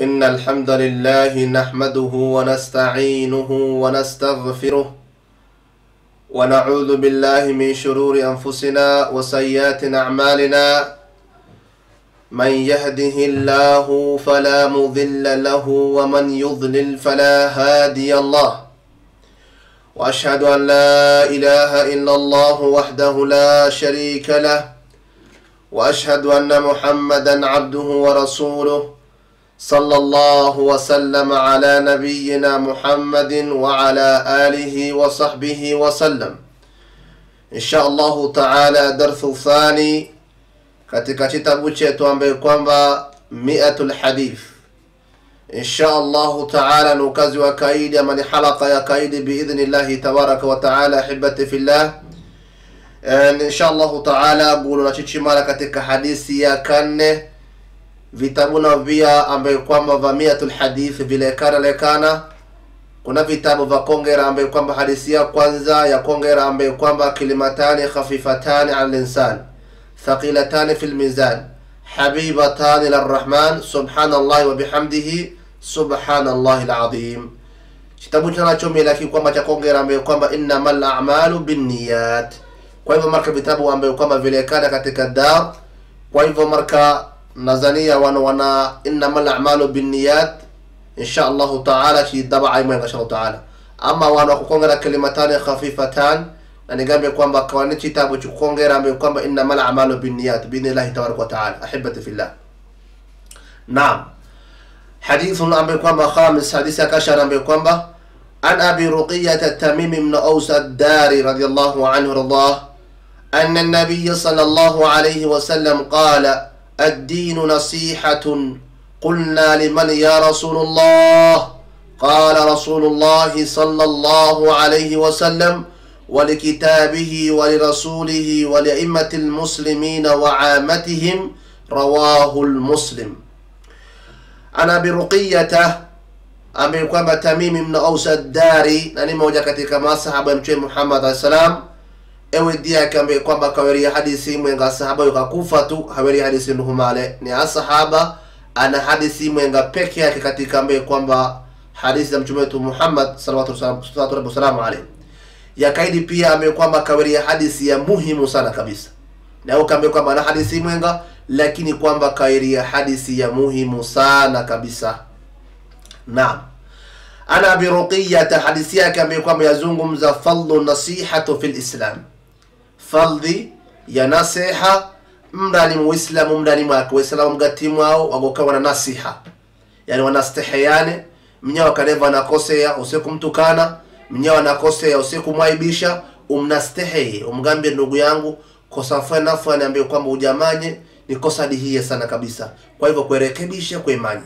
إن الحمد لله نحمده ونستعينه ونستغفره ونعوذ بالله من شرور أنفسنا وسيئات أعمالنا. من يهده الله فلا مضل له ومن يضلل فلا هادي الله. وأشهد أن لا إله إلا الله وحده لا شريك له، وأشهد أن محمدا عبده ورسوله صلى الله وسلم على نبينا محمد وعلى آله وصحبه وسلم. إن شاء الله تعالى درس ثاني katika kitabu chetu ambaye kwamba mi'atul hadith. Insha Allah ta'ala nukazi wa kaidi ama ni halaka ya kaidi biidhnillahi tabaraka wa ta'ala. Ahibati fillah, insha Allah ta'ala bulu na chichimara katika hadithi ya kanne vitabu na vya ambaye kwamba va mi'atul hadith vile lekana. Kuna vitabu vya kongera ambaye kwamba hadithi ya kwanza ya kongera ambaye kwamba kalimatani khafifatani al insan ثقيلتان في الميزان حبيبتان للرحمن سبحان الله وبحمده سبحان الله العظيم. Kitabu tunachomilaki kwamba cha kongera ambaye kwamba innamal a'malu binniyat. Kwa hivyo marka vitabu ambaye kwamba vilekana katika dar. Kwa hivyo marka nazania wana innamal a'malu binniyat insha Allah ta'ala shi dabaa imani insha Allah ta'ala. Ama wana kukongera kalimatani khafifatan na nigambe kwamba kwa ni kitabu cha kongera ambaye kwamba innamal a'malu binniyat bi'idhnillahi tabaraka wa ta'ala. Ahibati fillah, naam, hadithun ambaye kwamba khamis, hadithi akashara ambaye kwamba an abi ruqiyah at-tamimi ibn aws ad-dari radiyallahu anhu radah anna an-nabiy sallallahu alayhi wa sallam qala ad-din nasihatun qulna liman ya rasulullah qala rasulullah sallallahu alayhi wa sallam ولكتابه ولرسوله ولأئمة المسلمين وعامتهم رواه المسلم. أنا برقية أمي كما تميم من أوس الداري نني موجة katika masahaba mtume Muhammad alayhi salam. Ewe dia kambe kwamba kaweri hadithi mwenga sahaba yukakufa tu haweri hadithi nuhumale ni asahaba ana hadithi mwenga peke yake katika ambaye kwamba hadithi za mtume wetu Muhammad sallallahu alaihi wasallam ya kaidi pia amekwamba kaweri ya hadithi ya muhimu sana kabisa. Na huko kambe kwamba na hadithi mwenga lakini kwamba kaweri ya hadithi ya muhimu sana kabisa. Naam. Ana bi ruqiyah hadithi yake ambaye kwamba yazungumza fadlu nasihatu fil islam. Fadhi ya nasiha mndani muislamu mndani mwake waislamu mgatimu wao wagokawa na nasiha. Yani wanastahiyane mnyawa kaneva nakosea usikumtukana, mnyawa nakosea usikumwaibisha, umnastehe umgambie ndugu yangu kosa fulani ambaye kwamba ujamanye ni kosa dihie sana kabisa, kwa hivyo kurekebisha kuimanya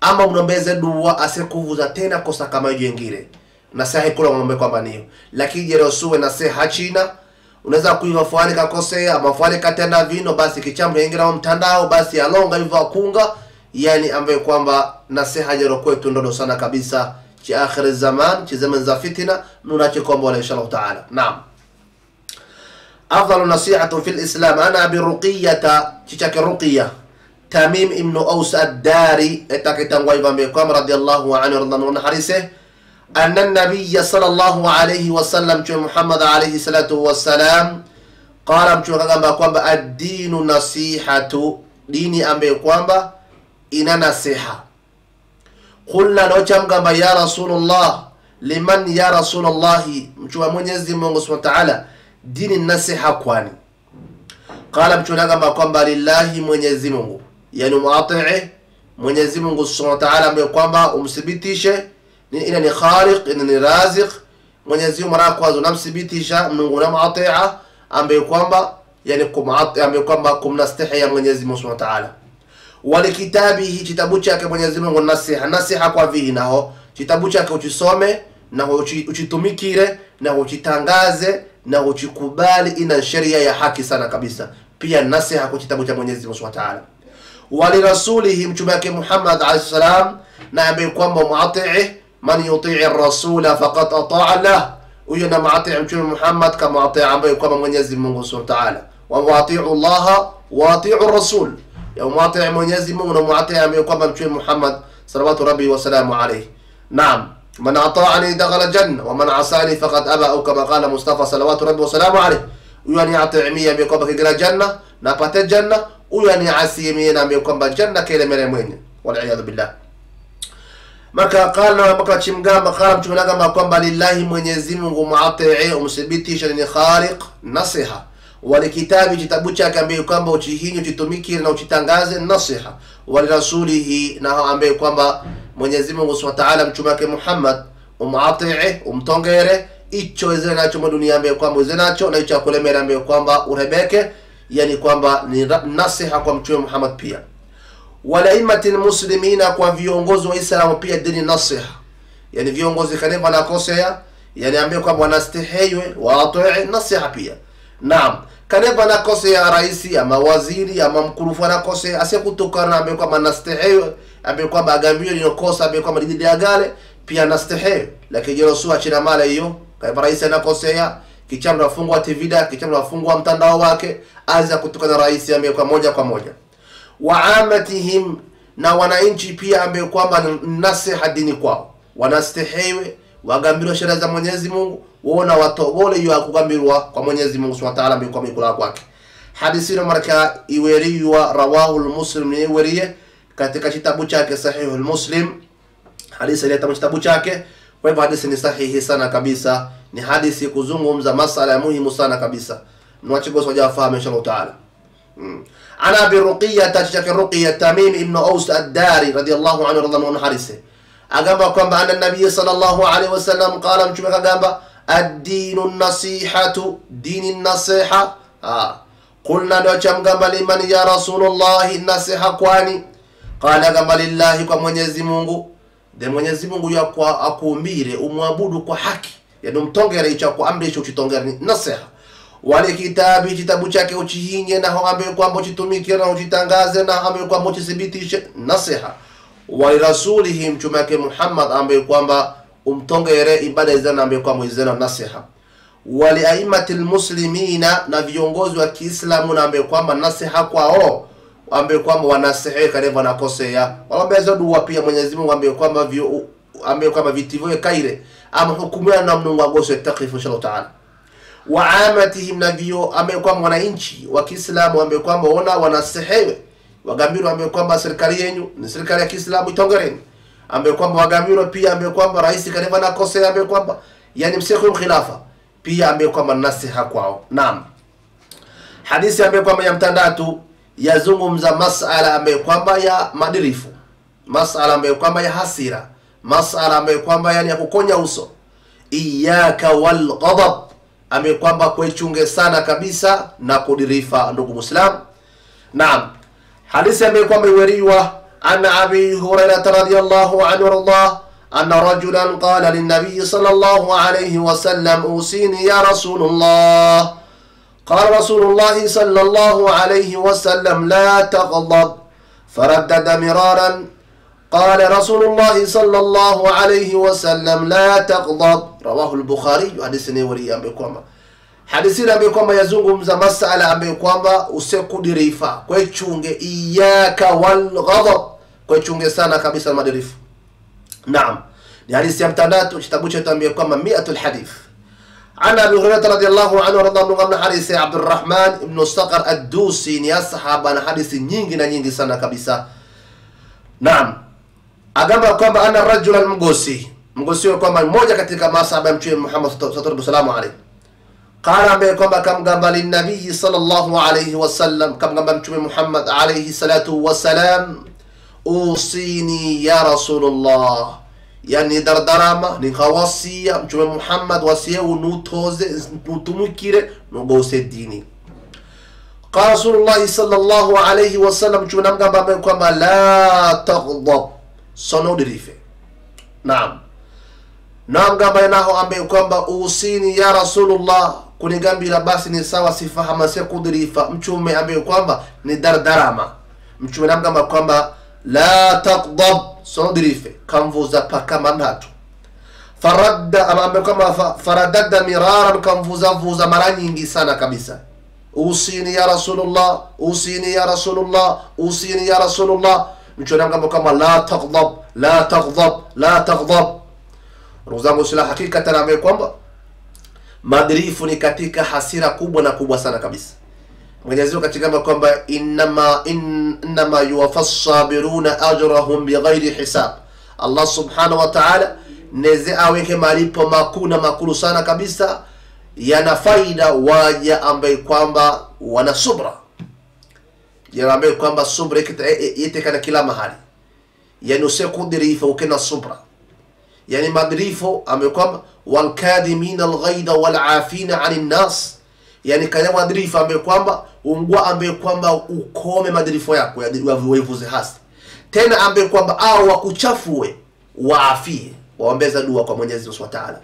ama unombeze dua asikuvuza tena kosa kama hiyo nyingine na sahi kula ngombe kwamba niyo. Lakini jero suwe na seha china unaweza kuiva fuani kakosea ama fuani katenda vino basi kichambo yengira mtandao basi alonga hivyo akunga, yani ambaye kwamba nasiha jero kwetu ndodo sana kabisa ci akhir zaman ci zaman za fitina nunache kwamba wala inshallah ta'ala. Naam, afdalu nasihatu fil islam ana bi ruqiyata chichake ruqiyah tamim ibn aws ad-dari etakitangwa ibambe kwamba radiyallahu anhu radhana harise anna an-nabiy sallallahu alayhi wasallam tu Muhammad alayhi salatu wassalam qala mchukagamba kwamba ad-dinu nasihatu, dini ambaye kwamba ina nasiha. Qulna nochamgamba ya rasulullah liman ya rasulullah, mchua Mwenyezi Mungu Subhanahu wa ta'ala dini nasiha kwani? Qala mchunagamba kwamba lillahi Mwenyezi Mungu, yani muatii Mwenyezi Mungu Subhanahu wa ta'ala ambaye kwamba umsibitishe ina ni khaliq ina ni raziq. Mwenyezi Mungu mara kwanza unamsibitisha Mungu na muatia ambaye kwamba yani kumati ambaye kwamba kumnastahi ya Mwenyezi Mungu Subhanahu wa ta'ala. Walikitabihi kitabu chake Mwenyezi Mungu nasiha kwa vihi naho kitabu chake uchisome na uchitumikire na uchitangaze na uchikubali ina sheria ya haki sana kabisa. Pia nasiha kwa kitabu cha Mwenyezi Mungu Subhanahu wa ta'ala. Wali rasulihi mtume wake Muhammad alayhi salam na ambaye kwamba muatii man yutii ar-rasula faqad ata'a Allah, huyo na muatii mtume Muhammad kama muatii ambaye kwamba Mwenyezi Mungu Subhanahu wa ta'ala. Wa muatii Allah wa atii ar-rasul, ya umwatii Mwenyezi Mungu na umwatii ambaye kwamba Mtume Muhammad sallallahu rabbi wa salamu alayhi. Naam, man ata'ani dakhala janna wa man asani faqad aba, au kama qala Mustafa sallallahu rabbi wa salamu alayhi. Huyo ni atii ambaye kwamba kigira janna na apate janna, huyo ni asimina ambaye kwamba janna kile mele mwenye, wal iyad billah. Maka qala maka chimgamba qala Mtume kama kwamba lillahi Mwenyezi Mungu muatii umsibitisha ni khaliq nasiha, wali kitabi kitabu chake ambaye kwamba uchihinyo chitumiki na uchitangaze nasiha, wali rasulihi na ambaye kwamba Mwenyezi Mungu Subhanahu wa Ta'ala Mtume wake Muhammad umuatii umtongere icho ezena nacho mu dunia ambaye kwamba uzenacho na icho kulemera ambaye kwamba urebeke, yani kwamba ni nasiha kwa Mtume Muhammad pia. Wala imatil muslimina, kwa viongozi wa Islamu pia dini nasiha, yani viongozi kaneva na kosea, yani ambaye kwamba wanastahiywe waatoe nasiha pia. Naam, kaneva na kosea raisi ama waziri ama mkurufu na kosea asiyekutokana ambaye kwamba nastahiywe, ambaye kwamba agambiwe ni kosa ambaye kwamba didi agale pia nastahiywe, lakini Yesu achina mala hiyo kama rais anakosea kichamra afungwa TVda, kichamra afungwa mtandao wake, anza kutokana rais ambaye kwa moja kwa moja. Wa amatihim, na wananchi pia ambaye kwamba nasiha dini kwao, wanastahiwe wagambirwa sheria za Mwenyezi Mungu, waona watobole hiyo akugambirwa kwa Mwenyezi Mungu Subhanahu wa Ta'ala ambaye kwa mikula kwake. Hadithi ino maraka iweriwa rawahu al-Muslim, ni iweriye katika kitabu chake Sahih al-Muslim, hadithi ile kitabu chake. Kwa hivyo hadithi ni sahihi sana kabisa, ni hadithi kuzungumza masala ya muhimu sana kabisa, mwache gozo hajafahamu inshallah taala. Ana Abi Ruqiyya tashaka Ruqiyya Tamim ibn Aus ad-Dari radiyallahu anhu radhiallahu harise agamba kwamba anna nabiy sallallahu alayhi wasallam qala, Mtume kagamba ad-dinu an-nasihatu, dini nasiha. Qulna ndo chamgamba liman ya Rasulullah nasiha kwani? Qala gamba lillahi, kwa Mwenyezi Mungu. De Mwenyezi Mungu ya kwa akuumbire umwabudu kwa haki, yani mtongere icha kwa amri icho chitongere ni nasiha. Wale kitabu chake uchihinye na ambe kwamba uchitumike na uchitangaze na ambe kwamba uchithibitishe nasiha. Wali rasulihi, Mtume wake Muhammad ambe kwamba umtongere ibada zana ambe kwamba izana nasiha. Wali aimatil muslimina, na viongozi wa Kiislamu na ambe kwamba nasiha kwao ambaye kwamba wanasihi kaneva na kosea, wanaomba dua pia Mwenyezi Mungu ambaye kwamba vitivyo kaire ama hukumia na Mungu agose takifu inshallah taala. Wa amatihim, na vio ambaye kwamba wananchi wa Kiislamu ambaye kwamba wanasihi wagambiro ambaye kwamba serikali yenu ni serikali ya Kiislamu itongereni, ambaye kwamba wagambiro pia ambaye kwamba rais kaneva na kosea ambaye kwamba yani msekhu khilafa pia ambaye kwamba nasiha kwao. Naam, hadithi ambaye kwamba ya mtandatu yazungumza masala ambaye kwamba ya madirifu, masala ambaye kwamba ya hasira, masala ambaye kwamba yani ya kukonya uso. Iyaka wal ghadab, ambaye kwamba kuichunge sana kabisa na kudirifa, ndugu Muislam. Naam, hadithi ambaye kwamba iweriwa ana Abi Hurairah radhiyallahu anhu radha anna rajulan qala lin-nabiy sallallahu alayhi wa sallam usini ya Rasulullah. قال رسول الله صلى الله عليه وسلم لا تغضب، فردد مرارا. قال رسول الله صلى الله عليه وسلم لا تغضب، رواه البخاري. حديثني وري ambaye kwamba hadithi ambaye kwamba yazungumza masala ambaye kwamba usekudirifa kwa chunge, iyaka wal ghadab, kwa chunge sana kabisa madirifu. Naam, ni hadithi ya mtandatu, kitabu chetu ambaye kwamba 100 hadith. عن أبي هريرة رضي الله عنه رضي الله عنه حديث عبد الرحمن ابن الصقر الدوسي ni sahaba na hadithi nyingi na nyingi sana kabisa. Naam, agamba kwamba ana rajula mgosi kwamba mmoja katika masahaba ya Mtume Muhammad sallallahu alaihi qala, ambaye kwamba kamgamba lin-nabii sallallahu alaihi wasallam, kamgamba Mtume Muhammad alaihi salatu wasalam, usini ya Rasulullah, yani dardarama ni kawasia Mtume Muhammad wasia unutoze utumukire nugose dini. Qala Rasulullah sallallahu alayhi wasallam, Mtume namgamba kwamba la taghdab, sonodirife. Naam, namgamba naho ambaye kwamba usini ya Rasulullah, kunigambira basi ni sawa sifahama se kudirifa. Mtume ambaye kwamba ni dardarama, Mtume namgamba kwamba la taghdab, sonodirife kamvuza paka manatu. Faradda ambaye kwamba faradda miraran, kamvuza mara nyingi sana kabisa. usini ya Rasulullah, usini ya Rasulullah, usini ya Rasulullah. Mtume anamwambia kama la taghdab, la taghdab, la taghdab. Ndugu zangu, sila hakika tanaambia kwamba madhirifu ni katika hasira kubwa na kubwa sana kabisa. Mwenyezi Mungu katika kwamba inma yuwaffas sabiruna ajrahum bighairi hisab. Allah subhanahu wa ta'ala neze aweke malipo makulu sana kabisa, yana faida waja ambaye kwamba wana subra. Ya ambaye kwamba subra itekana kila mahali. Yani usikudirifa ukena subra. Yani madrifo ambaye kwamba wal kadhimin al ghaidha wal afina 'anil nas. Yani kaya madrifa ambaye kwamba ungwa ambaye kwamba ukome madrifo yako ya wavuze hasi. Tena ambaye kwamba au wakuchafue waafie, waombeza dua kwa Mwenyezi Mungu Subhanahu wa Ta'ala.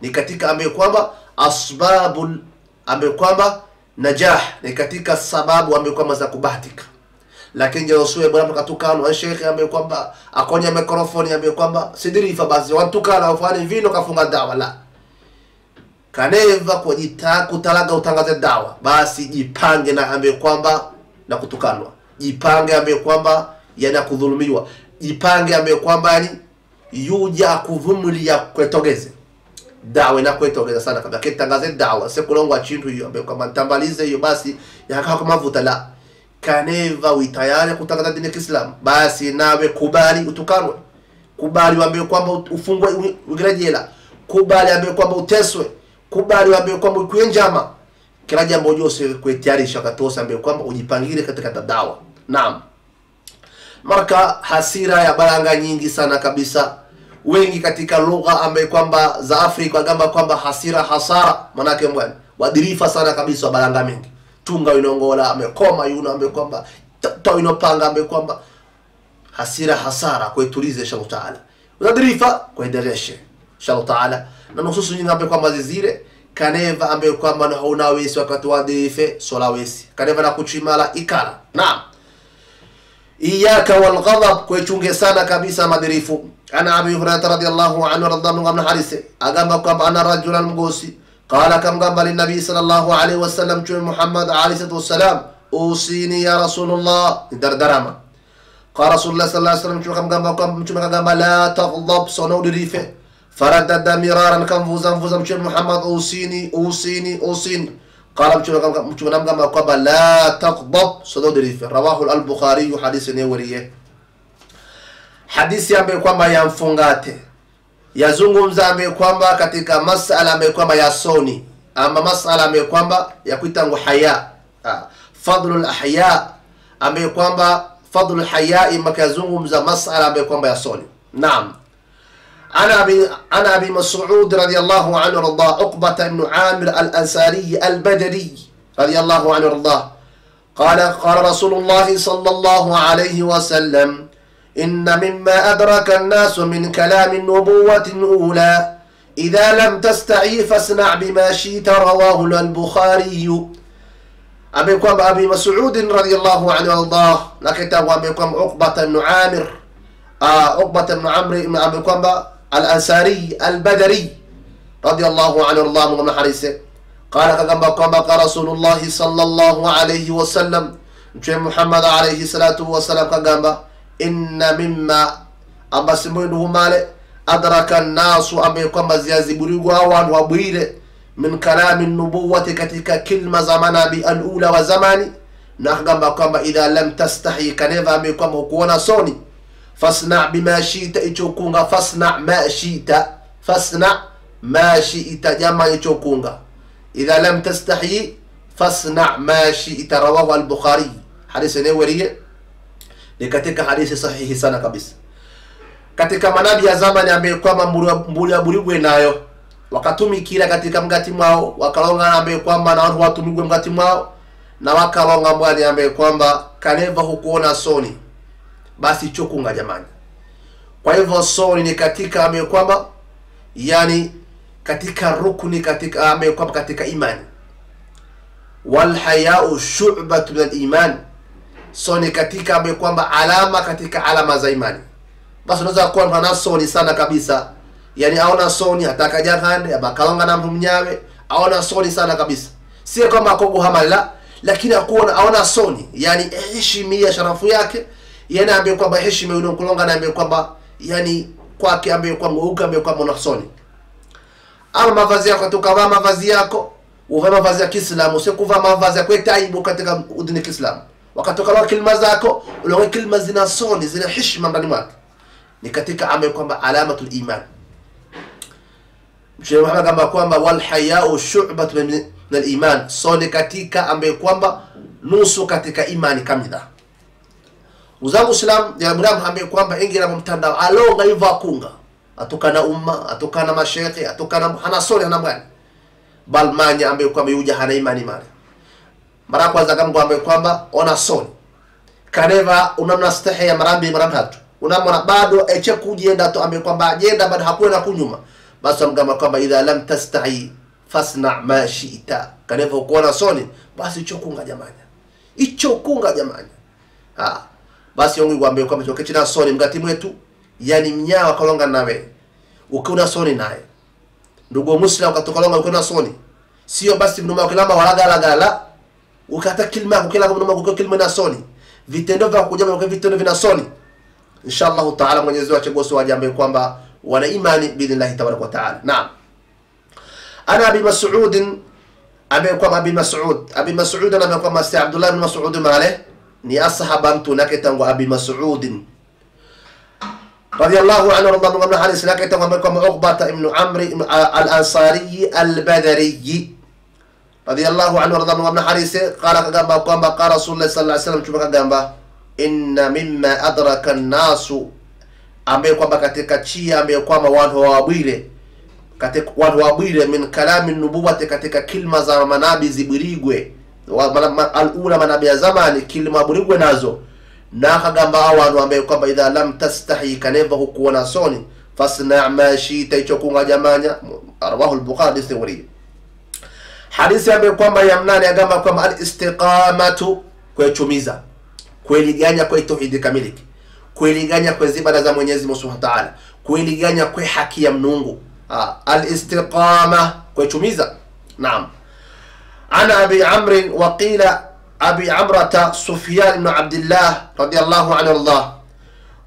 Ni katika ambaye kwamba asbabul ambaye kwamba najah, ni katika sababu ambaye kwamba za kubahatika. Lakini je usiwe bwana mkatukano sheikh ambaye kwamba akonya mikrofoni ambaye kwamba sidirifa basi watukana wafanye vino kafunga dawa la. Kaneva kutalaga utangaze dawa, basi jipange na ambaye kwamba na kutukanwa. Jipange ambaye kwamba yana kudhulumiwa. Jipange ambaye kwamba yani yuja kuvumulia kwetogeze. Dawa na kwetogeza sana kabla kitangaze dawa sekulongwa chintu hiyo ambaye kwamba tambalize hiyo basi yakaka kama mafuta la. Kaneva uitayari kutangaza dini ya Kiislamu, basi nawe kubali utukanwe. Kubali ambaye kwamba ufungwe ugerejela. Kubali ambaye kwamba uteswe. Kubali ambaye kwamba ukuenjama. Kila jambo ujose kuetiarisha katosa ambaye kwamba ujipangile katika dawa. Naam. Marka hasira ya balanga nyingi sana kabisa. Wengi katika lugha ambaye kwamba za Afrika gamba kwamba hasira hasara, manake mbwana wadirifa sana kabisa balanga mingi. Tunga inongola amekoma yuno ambaye kwamba to inopanga ambaye kwamba hasira hasara kuitulize inshallah taala. Wadirifa kuendeleshe inshallah taala. Na nususu nyingi ambaye kwamba zizire kaneva ambaye kwamba na hauna wesi wakati wadirife sola wesi. Kaneva na kuchimala ikala. Naam. Iyaka wal ghadab, kuchunge sana kabisa madirifu. Ana Abi Hurairah radhiyallahu anhu radhiallahu anhu harise agamba kwamba ana rajulan mgosi qala kam gamba lin nabi sallallahu alayhi wasallam tu Muhammad alayhi wasallam usini ya Rasulullah dardarama. Qala Rasulullah sallallahu alayhi wasallam kam gamba kwamba mtume kagamba la taghdab sono dirife. Faradda miraran kam vuzam mtume Muhammad usini. قال مشو نمغا kwamba la taghdab sododirife. Rawahu al-Bukhari, hadithi ni wariye. Hadithi ambayo kwamba yamfungate yazungumza ambayo kwamba katika masala ambayo kwamba ya soni ama masala ambayo kwamba ya kuitangu haya, fadlul ahya ambayo kwamba fadlul haya imakazungumza masala ambayo kwamba ya soni. Naam. أنا أبي مسعود رضي الله عنه رضاه عقبة بن عامر الأنصاري البدري رضي الله عنه رضاه قال رسول الله صلى الله عليه وسلم إن مما أدرك الناس من كلام النبوة الأولى إذا لم تستعي فاصنع بما شئت. رواه البخاري. أبي مسعود رضي الله عنه رضاه لكتاب عقبة بن عامر عقبة بن عمرو أبي الأنصاري البدري رضي الله عنه الله من حريسه قال كما قال رسول الله صلى الله عليه وسلم محمد عليه الصلاة والسلام كما إن مما أبسمونه مال أدرك الناس أبي كما زيازبريغوا وابويره من كلام النبوة كتك كلمة زمانا بالأولى وزماني نخغم كما إذا لم تستحي كنيفا أبي كما كونا صوني فاصنع بما شئت ichokunga. فاصنع ما شئت. فاصنع ما شئت جمع ichokunga. إذا لم تستحي فاصنع ما شئت. رواه البخاري. حديث نوريه ni katika hadithi sahihi sana kabisa. Katika manabii ya zamani ambaye kwamba mbuliabulibwe nayo wakatumikira katika mgati mwao, wakalonga ambaye kwamba na watu migwe mgati mwao, na wakalonga mbwani ambaye kwamba kaneva hukuona soni, basi chokunga jamani. Kwa hivyo soni ni katika ambaye kwamba yani katika rukuni katika ambaye kwamba katika imani. Wal haya'u shu'batu min al-iman. Soni katika ambaye kwamba alama katika alama za imani. Basi unaweza kuwa na soni sana kabisa. Yani aona soni atakaja kande abakalonga na mnyawe, aona soni sana kabisa. Sio kama kogo hamala, lakini aona soni, yani heshima sharafu yake, yani ambaye kwamba heshima yule kulonga na ambaye kwamba yani kwake ambaye kwamba uka ambaye kwamba una soni. Ama mavazi yako tukavaa mavazi yako, uvaa mavazi ya Kiislamu, usikuvaa mavazi ya kuleta aibu katika dini ya Kiislamu. Wakatoka wa kilima zako, unawe kilima zina soni, zina heshima ndani mwake. Ni katika ambaye kwamba alamatul iman. Mtume Muhammad kama kwamba wal haya'u shu'batun min al-iman, soni katika ambaye kwamba nusu katika imani kamila. Uzangu Islam ya Ibrahim ambaye kwamba ingira mtandao alonga hivyo akunga, atukana umma, atukana mashekhi, atukana hana soni hana mwani. Bal manya ambaye kwamba yuja hana imani mali. Mara kwanza kama ambaye kwamba ona soni. Kaneva unamnastahi ya marambi marambatu. Unamona bado eche kujienda to ambaye kwamba ajenda bado hakuenda kunyuma. Basi mgama kwamba idha lam tastahi fasna ma shi'ta. Kaneva ukoona soni basi ichokunga jamani. Ichokunga jamani. Basi yongu ngwambe kwamba chokechi na soni mgati mwetu, yani mnyawa kalonga nawe. Ukiona soni naye. Ndugu Muslim ukatokalonga ukiona soni. Sio basi mnuma ukilamba walagala ukata kilima ukila mnuma ukiko kilima na soni. Vitendo vya kuja kwa vitendo vina soni. Inshallah Taala Mwenyezi Mungu achagoso wajambe kwamba wana imani billahi tabaraka wa taala. Naam. Ana Abi Mas'ud amekuwa Abi Mas'ud na amekuwa Sayyid Abdullah ibn Mas'ud male ni ashaban tunaketangu Abi Mas'ud radiyallahu anhu radhiyallahu anhu hadith naketangu amekuwa Uqbah ibn Amr al-Ansari al-Badri radiyallahu anhu radhiyallahu anhu hadith qala kagamba kwamba qala Rasulullah sallallahu alaihi wasallam chuma kagamba inna mimma adraka an-nasu ambaye kwamba katika chia ambaye kwamba watu wabwire katika watu wabwire min kalami nubuwati katika kilma za manabii zibirigwe al-ula manabii ya zamani kilma burigwe nazo na kagamba watu ambaye kwamba idha lam tastahi kaneva hukuona soni fasna ma shita ichokunga jamanya rawahu al-Bukhari thawri hadithi ambaye kwamba yamnani agamba kwamba al-istiqamatu kuchumiza kueliganya kwa tauhid kamiliki kueliganya kwa ibada za Mwenyezi Mungu Subhanahu wa Ta'ala kueliganya kwa haki ya Mungu al-istiqama kuchumiza. Naam. Ana Abi Amr wa qila Abi Amrata Sufyan ibn Abdullah radiyallahu anhu Allah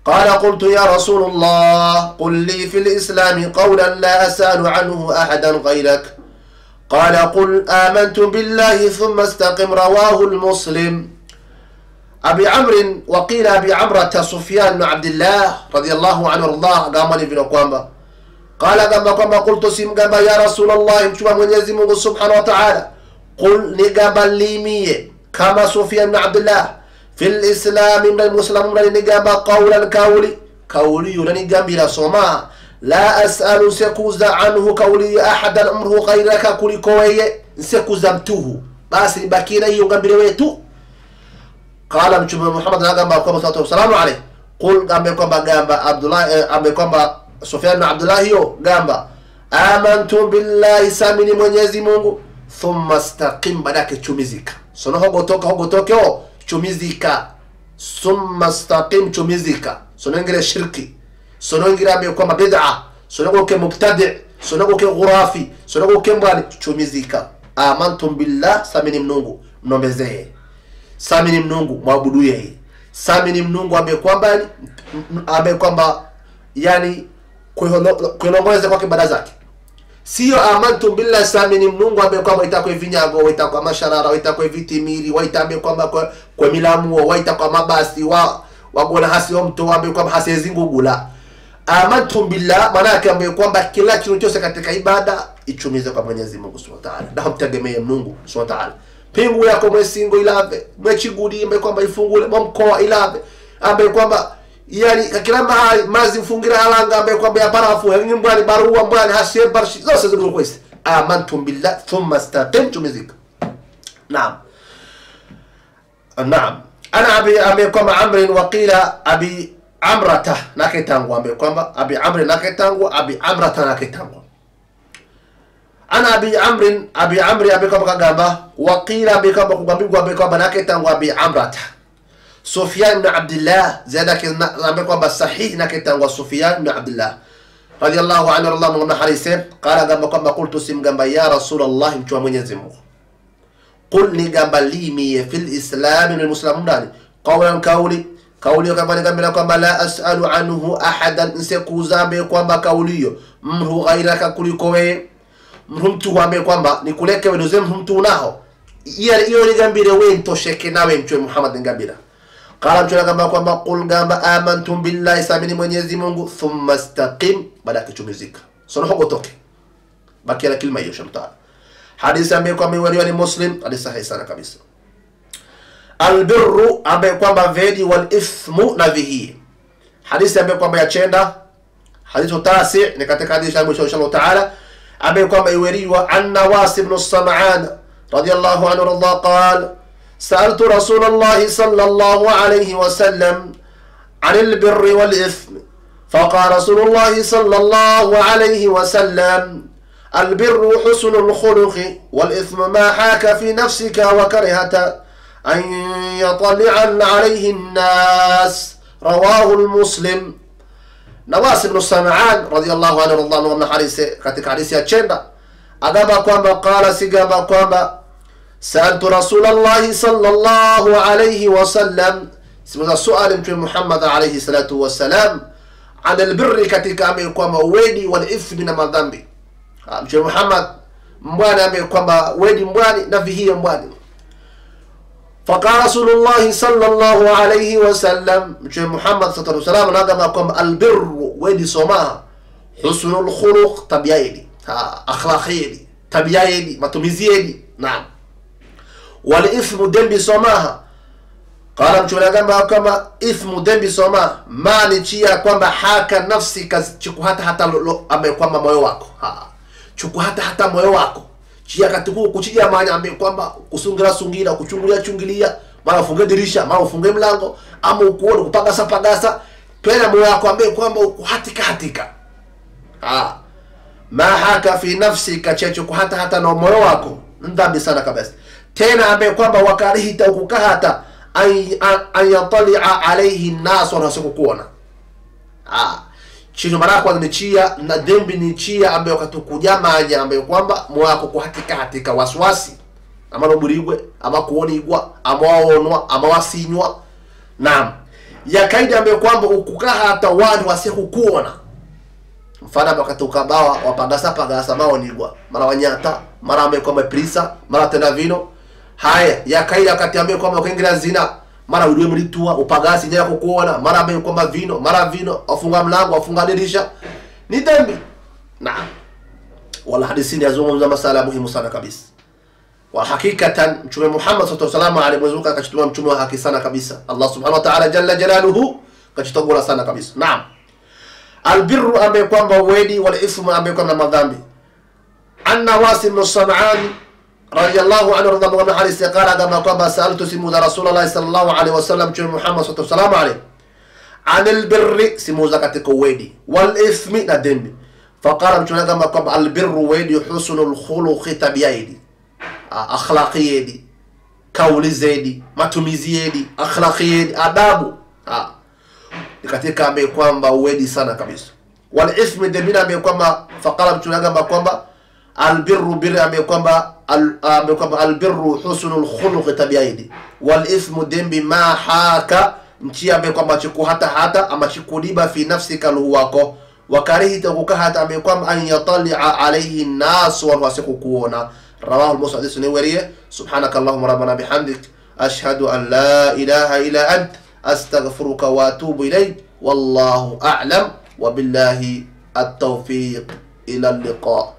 قال قلت يا رسول الله قل لي في الإسلام قولا لا أسأل عنه أحدا غيرك قال قل آمنت بالله ثم استقم رواه المسلم. أبي عمرو وقيل أبي عمرة سفيان بن عبد الله رضي الله عنه الله قام لي بن قوامة قال قام قلت سيم قام يا رسول الله مشوا Mwenyezi Mungu Subhanahu wa Ta'ala قل نقام لي كما سفيان بن عبد الله في الإسلام من المسلمون نقام قولا كولي نقام بلا صما لا أسأل سكوز عنه كولي أحدا أمره غيرك كولي كوي سكوزمته بس بكينا يقام بلويتو. قال مشوف محمد قام بقوم صلى الله عليه عليه قل قام عبد الله قام سفيان بن عبد الله يو قام آمنت بالله سامني Mwenyezi Mungu thumma istaqim badake chumizika sono hogotoke chumizika thumma istaqim chumizika sono ngire shirki sono ngire ambaye kwamba bid'a sono goke mubtadi' sono goke ghurafi sono goke mbali chumizika amantum billah samini Mungu nombezee samini Mungu mwabudu yeye samini Mungu ambaye kwamba yani kuongoza kwa ibada zake sio amantum billah samini Mungu ambaye kwamba itakuwa vinyago waitakuwa masharara waitakuwa vitimiri waitambe kwamba kwa milamu waitakuwa mabasi wagona hasio mtu ambaye kwamba hasezi ngugula. Amantum billah maana yake ambaye kwamba kila kitu chote katika ibada ichumize kwa Mwenyezi Mungu Subhanahu wa Ta'ala na mtegemee Mungu Subhanahu wa Ta'ala. Pingu yako mwesingo ilave mwechigudi ambaye kwamba ifungule mkoa ilave ambaye kwamba yani kila mahali mazi mfungira halanga ambaye kwamba ya barafu mbwani barua mbwani hashe barshi zote ziko kwa hizi. Amantum billah thumma istaqim chumizika. Naam. Naam. Ana ambaye kwamba Amr wa qila Abi Amrata naketangu ambaye kwamba Abi Amr naketangu Abi Amrata naketangu. Ana Abi Amr ambaye kwamba kagamba wa qila ambaye kwamba kugambirwa ambaye kwamba naketangu Abi Amrata Sufyan ibn Abdullah zada ambaye kwamba sahih naketangu Sufyan ibn Abdullah radiyallahu anhu Allah mwana harise qala gamba kwamba qultu sim gamba ya Rasulullah mchwa Mwenyezi Mungu qul ni gamba limi fil islam ni muslimu ndani qawlan kauli kama nigambira kwamba la as'alu anhu ahadan nsekuzambe kwamba kauliyo mru ghairaka kuliko wewe mtu wambe kwamba nikuleke wewe ndio mtu unaho iyo nigambire wewe ntosheke nawe mchwe Muhammad ngambira qala mchwe gamba kwamba qul gamba amantum billahi samini Mwenyezi Mungu thumma istaqim baada kichumizika sono hogotoke bakia la kilima hiyo shamta hadithi ambayo kwamba ni Muslim hadithi sahihi sana kabisa albirru ambaye kwamba vedi wal ithmu na vihi hadithi ambayo kwamba yachenda hadithu tasi ni katika hadithi ya Mwisho inshallah taala ambaye kwamba iweriwa an Nawas ibn Sam'an radiyallahu anhu radha qala sa'altu Rasulullah sallallahu alayhi wa sallam 'anil birri wal ithmi faqala Rasulullah sallallahu alayhi wa sallam البر حسن الخلق والإثم ما حاك في نفسك وكرهت أن يطلع عليه الناس رواه المسلم نواس بن سمعان رضي الله عنه رضي الله عنه katika hadithi ya chenda agamba kwamba qala sigamba kwamba sa'altu Rasulullah sallallahu alayhi wasallam simuza swali mtume Muhammad alayhi salatu wasalam an albirri katika ambaye kwamba wedi wal ithmi na madhambi mtume Muhammad mbwana ambaye kwamba wedi mbwani na vihia mbwani faqala Rasulullah sallallahu alayhi wasallam mtume Muhammad sallallahu alayhi wasallam anagamba kwamba albirru wedi somaha husnul khuluq tabiyaidi akhlaqiyadi tabiyaidi matumiziyadi naam wal ithmu dambi somaha qala mtume anagamba kama ithmu dambi somaha mani chia kwamba haka nafsi kazichuku hata ambaye kwamba moyo wako chuku hata moyo wako chia katuku kuchija manya ambaye kwamba kusungira kuchungulia mara ufunge dirisha mara ufunge mlango ama ukuone kupagasa pena moyo wako ambaye kwamba ukuhatika ma haka fi nafsika chechuku hata na moyo wako ndambi sana kabisa tena ambaye kwamba wakarihita ukukahata an yatali'a alayhi an-nas wa rasikukuona chino mara kwa ni chia na dembi ni chia ambayo katukujamanya ambayo kwamba moyo wako kuhatika waswasi ama noburigwe ama kuonigwa ama waonwa ama wasinywa naam ya kaida ambayo kwamba ukukahata watu wasikukuona mfano wakatukabawa wapagasa maonigwa mara wanyata mara ambayo kwamba prisa mara tena vino haya ya kaida wakati ambayo kwamba kuingia zina mara uliwe mlitua upagasi nyako kuona mara ambayo kwamba vino afunga mlango afunga dirisha ni dhambi naam wala hadithi yazungumza masala muhimu sana kabisa wa hakikatan mtume Muhammad sallallahu alayhi wasallam akachituma mtume wa haki sana kabisa Allah subhanahu wa ta'ala jalla jalaluhu kachitogora sana kabisa naam albirru ambaye kwamba wedi wal ithmu ambaye kwamba madhambi an Nawas ibn Sam'an radiyallahu anhu radhiallahu anhu hadithi qala kama kwamba sa'altu simuza Rasulullah sallallahu alayhi wasallam mtume Muhammad sallallahu alayhi anil birri simuza katika wedi wal ithmi na dhambi faqala mtume kama kwamba albirru wedi husnul khuluqi tabiyaidi akhlaqiyadi kauli zaidi matumizi yedi akhlaqiyadi adabu katika ambaye kwamba wedi sana kabisa wal ithmi dhambi ambaye kwamba faqala mtume kama kwamba albirru birri ambaye kwamba albirru husnul khuluqi tabiyaidi wal ithmu dhambi ma haka nchi ambaye kwamba chiku hata ama chikudiba fi nafsika wako wakarihita kukahata ambaye kwamba an yatali'a alayhi an-nas wa wasikukuona rawahu al-Muslim niwariye subhanakallahumma rabbana bihamdik ashhadu an la ilaha illa ant astaghfiruka wa atubu ilayk wallahu a'lam wa billahi at-tawfiq ila al-liqa